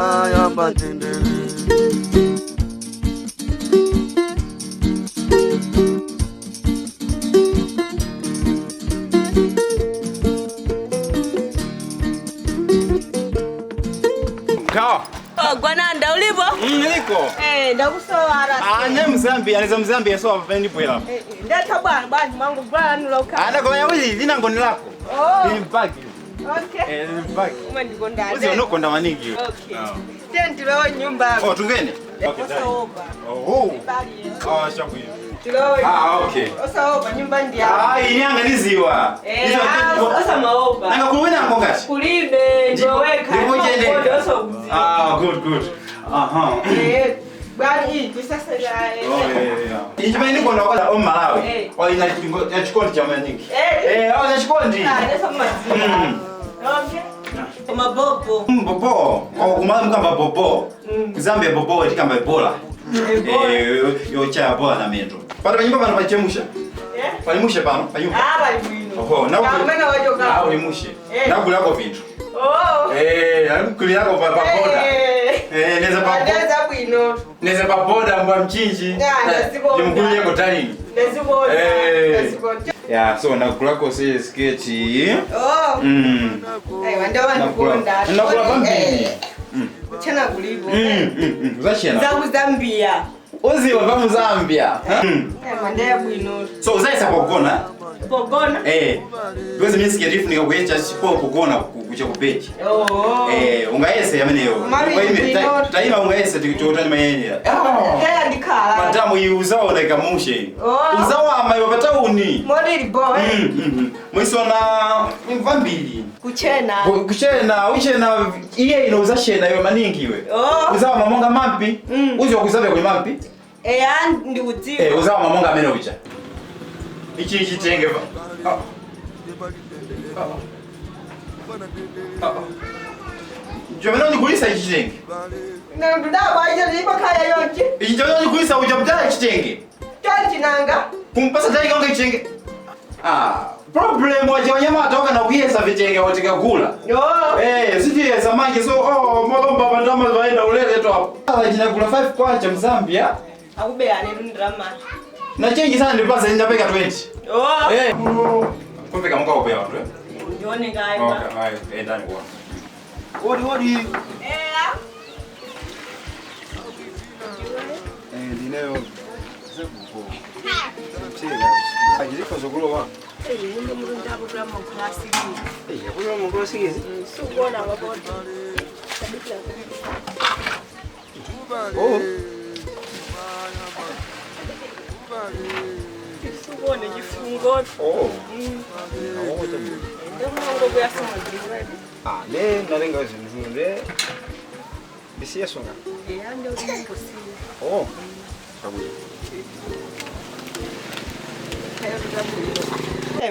Baya batendele. Kao. Oh, Gwananda ulipo? Niko. Ndakusowara. Ne Mzambia, aniza Mzambia so hapa ndipo hapa. Ndata bwana mwangu bwana nuloka. Ana kwa yawi lina ngoni lako. Oh. Ni mpaki. Okay. Ni mpaki. Umendikonda. Uzi unokonda maningi. Okay. Tentilewo nyumba. Oh, tungene. Okay. Osaoba. Oh. Shaku hiyo. Okay. Osaoba nyumba ndia. Inyanga niziwa. Osa maoba. Nanga kuwena ngongati. Kulibe njoweka. Good. Aha. Bani sasa ya. Injima ni kona wala o Malawi. O ina chikondi cha maningi. Ina chikondi. Nesa mazima. Okay. Mabobo. Bobo. Kumala mkamba bobo. Zambia bobo etikamba Ebola. Yo cha Ebola na mendo. Pale panyumba pana pachemusha. Palimushe pano, panyumba. Bali bwino. Oho, na umena wajoka. Ulimushe. Na kulako vitu. Oh. Kulako pa boda. Neza pa boda. Neza bwino. Neza pa boda mba mchinji. Jimkulie kotani. Ya, so nakulako se sketchi. Oh. Wandawa ndikonda. Nakula pambili. Uchana kulibo. Uzachena. Za Zambia. Ozi wa vamu Zambia. Mandaya bwino. So uzaisa pokona? Pokona? Because mimi sikerifu nikakuecha sipo pokona kucha kupechi. Ungaese yameneyo. Taima ungaese tikutotani mayeni. Kaya ndikala. Matamu yuzao na ikamushe. Uzao ama yopatauni. Model boy. Mwisona mvambili. Kuchena Uchena iye inauza shena yo maningi we. Uzao mamonga mampi. Uzi wakuzabia kwenye mampi. Ndi uziwa. Uzao mamonga amene ucha. Ichi chitenge ba. Jomeno ni kulisa ichi chitenge. Nduda baje lipo kaya yonke. Ichi jomeno ni kulisa ujamtala chitenge. Kanti nanga. Kumpasa tali konga chitenge. Problem waje wanyama atoka na kuyesa vitenge watika kula. Sije samaki so mabamba bandama waenda ulele to hapo. Jina kula 5 kwacha Mzambia. Akube ane ndrama. Na change sana ndipasa nitapeka 20. Kumpeka mka ubea watu. Njone gaiba. Okay, hayo ndani kwa. Odi. Dinero. Ajiriko zogolo wa. Ndo mrunda program classic. Kuno mgolo sigizi. Sukona mabodo. Sukone jifungo. Ndo mwango bya sama Ne nalenga zimzunde. Bisia songa. ndio mwango si. Sabuye.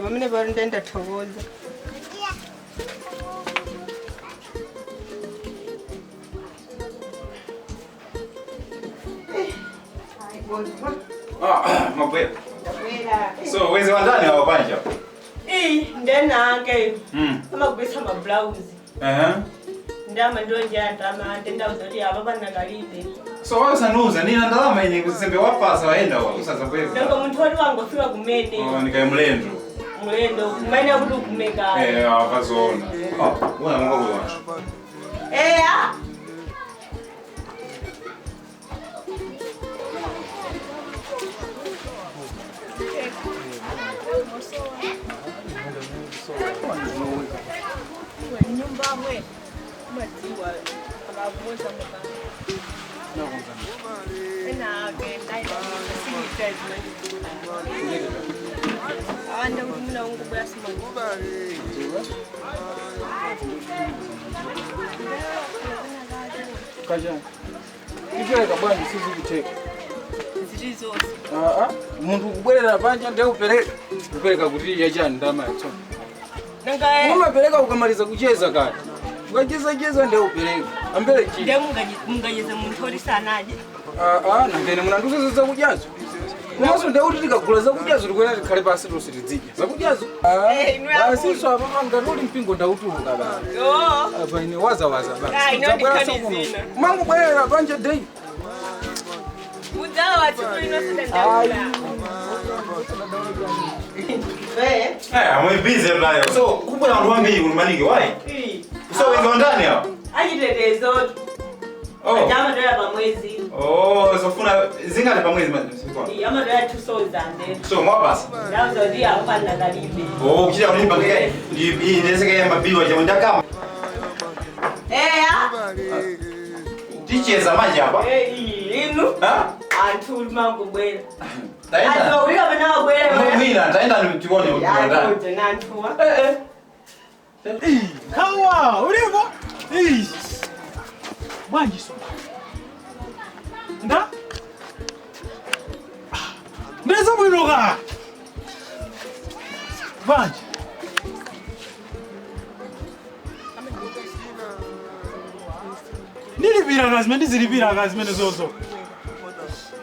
Mimi bado ndenda toboza. Mabwe. So wezi wa ndani hawapanja. Ndena ke. Kama kubisa ma blouse. Ndama ndonja ndama ndenda uzuri aba bana galibe. So wewe sanuza nina ndalama yenye kusembe wapasa waenda wa usaza kwezi. Ndio mtu wangu fika kumene. Nikae mlendo. Kumene kudu kumeka. Avazona. Una mungu wangu. Nyumba mwe. Matiwa. Abavuza mba. Anda kumuna ungu bya sima. Kaja. Ipeleka bwana sisi kucheka. Zilizo. Muntu kubwerera panja ndio upeleka kuti yachani ndama yacho. Nanga umapeleka ukamaliza kucheza kati. Ukacheza ndio upeleka. Ambele chi. Ndio munganyeze muntu oli sanaje. Na ngene munanduza za kujazo. Kumaso ndauti tikagula zakudyazo tikwena tikhale pasi tonse tidzidya. Zakudyazo. Basi so apa manga uli mpingo ndautuluka baba. Apa ine waza basi. Zabwera sokuno. Mangu bwerera panje day. Mudawa tikuino sitendawula. I'm busy player. So, kubwa na wangu hii unimanike why? So wengi ndani hapo. Ajitetezo. Oh. Jama ndio ya mwezi. Oh, so funa zingale pa mwezi manje. Ama ndio ya 2000. So mwabasi. Ndio ndio hapa na karibu. Oh, kila unipa ngeke. Hii inaweza kama mabiwa ya mwenda kama. Ticheza manje hapa. Inu. Ha? Antu mangu bwela. Taenda. Azo uliwa bana bwela. Mimi taenda nimtuone ndani. Hawa, ulivo? Mwanji so. Nda? Ndeza bwinoga. Mwanji. Nilibira gazimene zilibira gazimene zozo.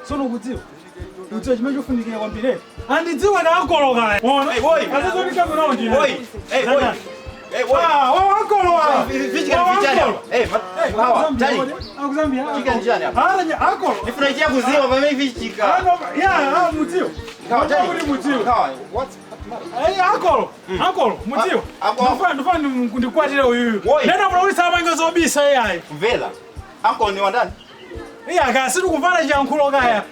Sono kudziwa. Udziwa chimene chofunikira kwambiri. Andidziwa na akologa. Ona. Hey boy. Azozonika kuno ndine. Boy. Hey boy. Hey boy. Akologa. Fijika vijana. Hey, hawa. Tani. Akuzambia. Fika njiani hapa. Haya, akolo. Nifurahikia kuziwa kwa mimi fijika. Ya, mutio. Kawa tani. Mutio. Kawa. What? Akolo. Akolo, mutio. Ndofana ndikwatira uyu. Nenda mulisa manga zobisa yayi. Vela. Uncle ni wandani. Kasi tukuvana chankhulo kaya.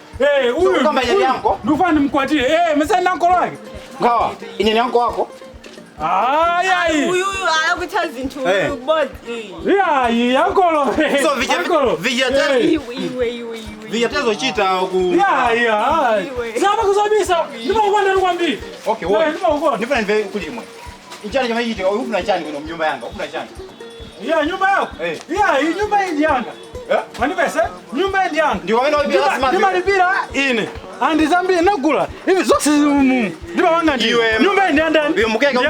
Uyu. Kamba yeye yanko. Ndofana nimkwatire. Mesa nankolo wake. Kawa. Ine ni yanko wako. Yayi. Uyu alakuta zinthu bodi. Yayi, akolo. So vijana. Vijatezo chita ku. Yayi. Zaba kuzobisa. Ndibakubanda nikwambiri. Okay, wewe. Nifuna nive kulimwe. Inchani kama yiti ufuna chani kuno nyumba yanga. Ufuna chani. Ya nyumba yako? Ya, hii nyumba hii yanga. Wani pesa? Nyumba hii yanga. Ndio wao ndio lazima. Nyumba libira ine. Andi zambi nakula. Hivi zote ndiba wanga ndio. Nyumba hii ndani. Ndio mkeka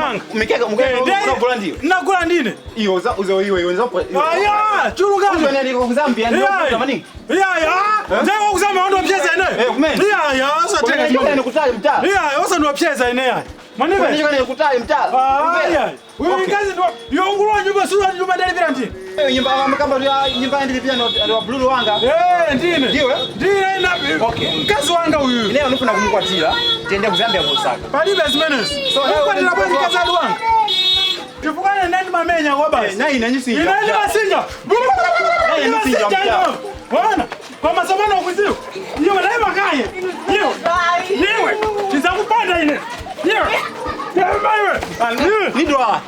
unakula ndio. Nakula ndine. Iyo za uzo iwe wenzapo. Aya, chuluka. Uzo nani kwa Zambia ndio kama nini? Ya. Ndio kuzama ndo mcheza ine. Ya, sasa tena. Ndio nikutaje mtaa. Ya, sasa ndo mcheza ine ya. Maniwe. Ndio nikutaje mtaa. Aya. Wewe kazi ndo yongulwa nyumba sura nyumba ndani bila ndini. Nyumba kama nyumba ndili pia ndio blue wanga. Ndine. Ndio Ndine na. Okay. Kazi wanga huyu. Leo nifuna kumkwatira. Tende kuzambia kusaka. Pali business. So kwa nini nabazi kazi wanga? Tufukane nani mamenya kwa basi. Nai na nyisi. Nani masinja? Nani masinja? Bwana, kwa masamana ukuzio. Ndio ndio makaya. Ndio. Niwe. Tizakupanda ile. Ndio. Nidwa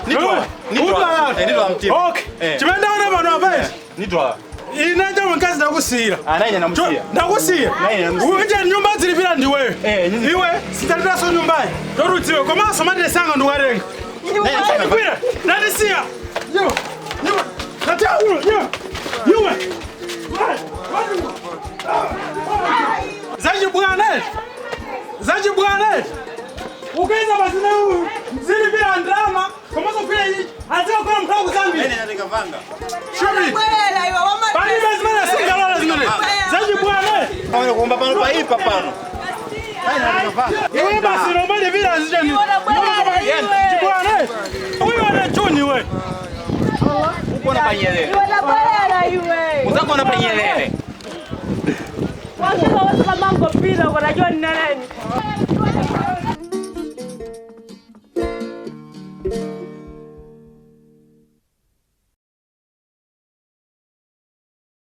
mtio. Okay. Chimenda wana bana basi. Nidwa. Inanja mkazi ndakusira. Nanye namusia. Ndakusira. Unje nyumba zilipira ndi wewe. Niwe sitalita so nyumbani. Torutiwe kwa maso mande sanga ndwarenga. Nani sia? Yo. Yo. Kata ulo. Yo. Yo. Zaji bwana. Zaji bwana. Ukaiza basi na huyu zili bila drama kama sio pia hii anataka kwa mkao kuzambi nani anataka vanga shuri bwana iwa mama bali lazima singala lazima zaji bwana wewe kuomba pano pa hii papano nani anataka vanga wewe basi romani bila nzijani bwana wewe anachoni wewe uko na panyelele bwana bwana iwe unataka na panyelele watu kama mambo bila wanajua ni nani